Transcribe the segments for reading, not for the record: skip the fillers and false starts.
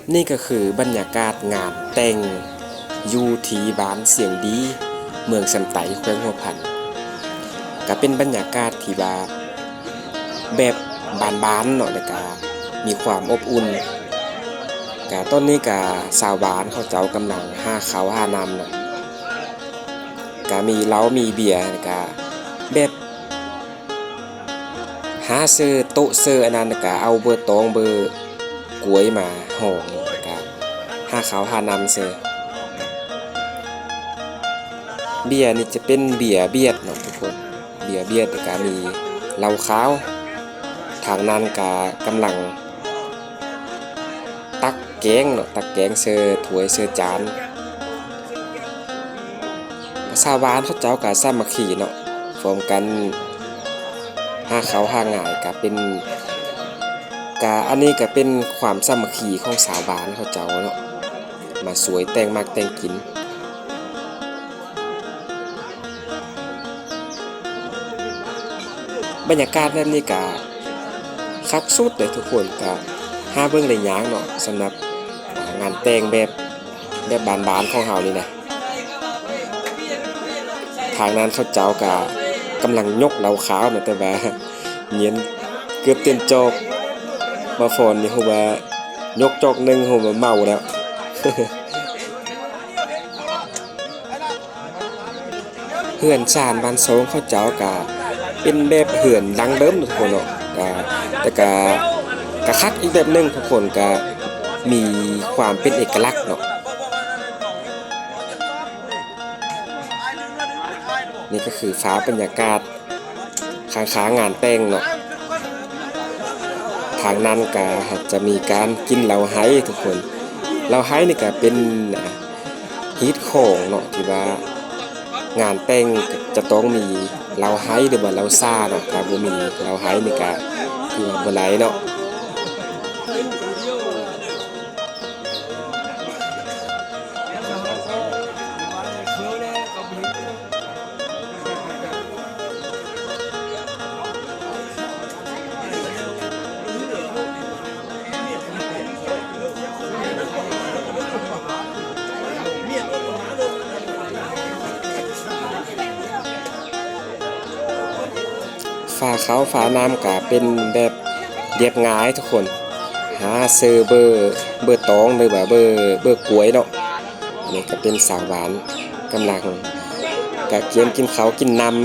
นี่ก็คือบรรยากาศงานแต่งอยู่ที่บ้านเสียงดีเมืองสันไตแขวงหัวพันก็เป็นบรรยากาศที่ว่าแบบบ้านๆเนาะแล้วก็มีความอบอุ่นก็ตอนนี้ก็สาวบ้านเขาเจ้ากำลังหาข้าวหาน้ำเนาะก็มีเหล้ามีเบียร์ก็แบบหาซื้อโต๊ะซื้ออันนั้นก็เอาเบอร์ตองเบอร์กล้วยมาห่อก็หาข้าวหาน้ำซื้อเบียร์นี่จะเป็นเบียร์เบียดเนาะทุกคนเบียร์เบียดก็มีเหล้าขาวทางนั้นก็กำลังตักแกงเนาะตักแกงเสื้อถ้วยเสื้อจานชาวบ้านเขาเจ้าก็สามัคคีเนาะรวมกันหาข้าวหาง่ายก็เป็นอันนี้ก็เป็นความสามัคคีของชาวบ้านเขาเจ้าเนาะมาสวยแต่งมักแต่งกินบรรยากาศแบบนี้ก็คักสุดเลยทุกคนก็หาเบิ่งได้ยากเนาะสำหรับงานแต่งแบบบ้านๆของเฮานี่นะทางนั้นเขาเจ้าก็กำลังยกเหล้าขาวเนาะแต่ว่าเงียนเกือบเต็มจอกมาฝนนี่ฮู้ว่ายกจอกนึงฮู้ว่าเมาแล้ว เฮือนชานบ้านโซงเขาเจ้าก็เป็นแบบเฮือนดังเดิมทุกคนเนาะแต่ก็คักอีกแบบนึงทุกคนก็มีความเป็นเอกลักษณ์เนาะนี่ก็คือฟ้าบรรยากาศค้างงานแต่งเนาะทางนั้นก็จะมีการกินเหล้าไห้ทุกคนเหล้าไห้นี่ก็เป็นฮิตของเนาะที่ว่างานแต่งจะต้องมีเหล้าไห้หรือว่าเหล้าซ่าเนาะถ้าบ่มีเหล้าไห้นี่ก็คือว่าบ่ไหลเนาะฝาเขาฝาน้ำก็เป็นแบบเรียบง่ายทุกคนหาซื้อเบอร์ตองหรือว่าเบอร์กล้วยเนาะนี่ก็เป็นสาวหวานกำลังก็เกียมกินเขากินน้ำ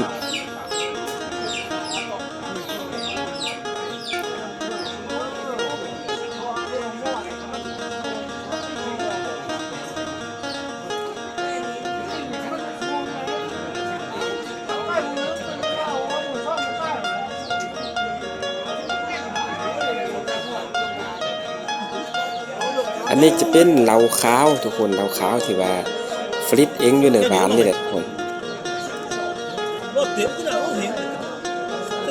อันนี้จะเป็นเหล้าขาวทุกคนเหล้าขาวที่ว่าฟลิตเองอยู่ในบ้านนี่แหละทุกคน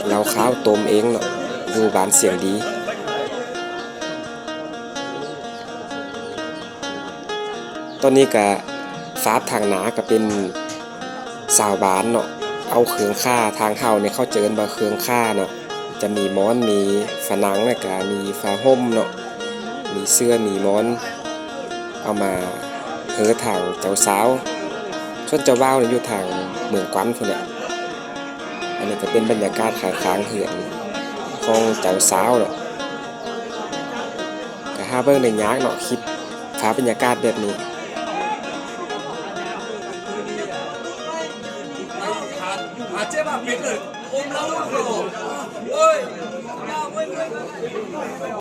เหล้าขาวต้มเองเนาะอยู่บ้านเสียงดีตอนนี้ก็ฟาดทางหนาก็เป็นสาวบ้านเนาะเอาเครื่องค่าทางเฮาเนี่ยเขาเจอมาเครื่องค่าเนาะจะมีม้อนมีฝนังแล้วก็มีฟ้าห่มเนาะมีเสื้อมีม้อนเอามาเฮือทางเจ้าสาวส่วนเจ้าบ่าวอยู่ทางเมืองกวันพุ่นน่ะอันนี้ก็เป็นบรรยากาศค้างเหือนของเจ้าสาวเนาะก็หาเบิ่งได้ยากเนาะคลิปฝาบรรยากาศแบบนี้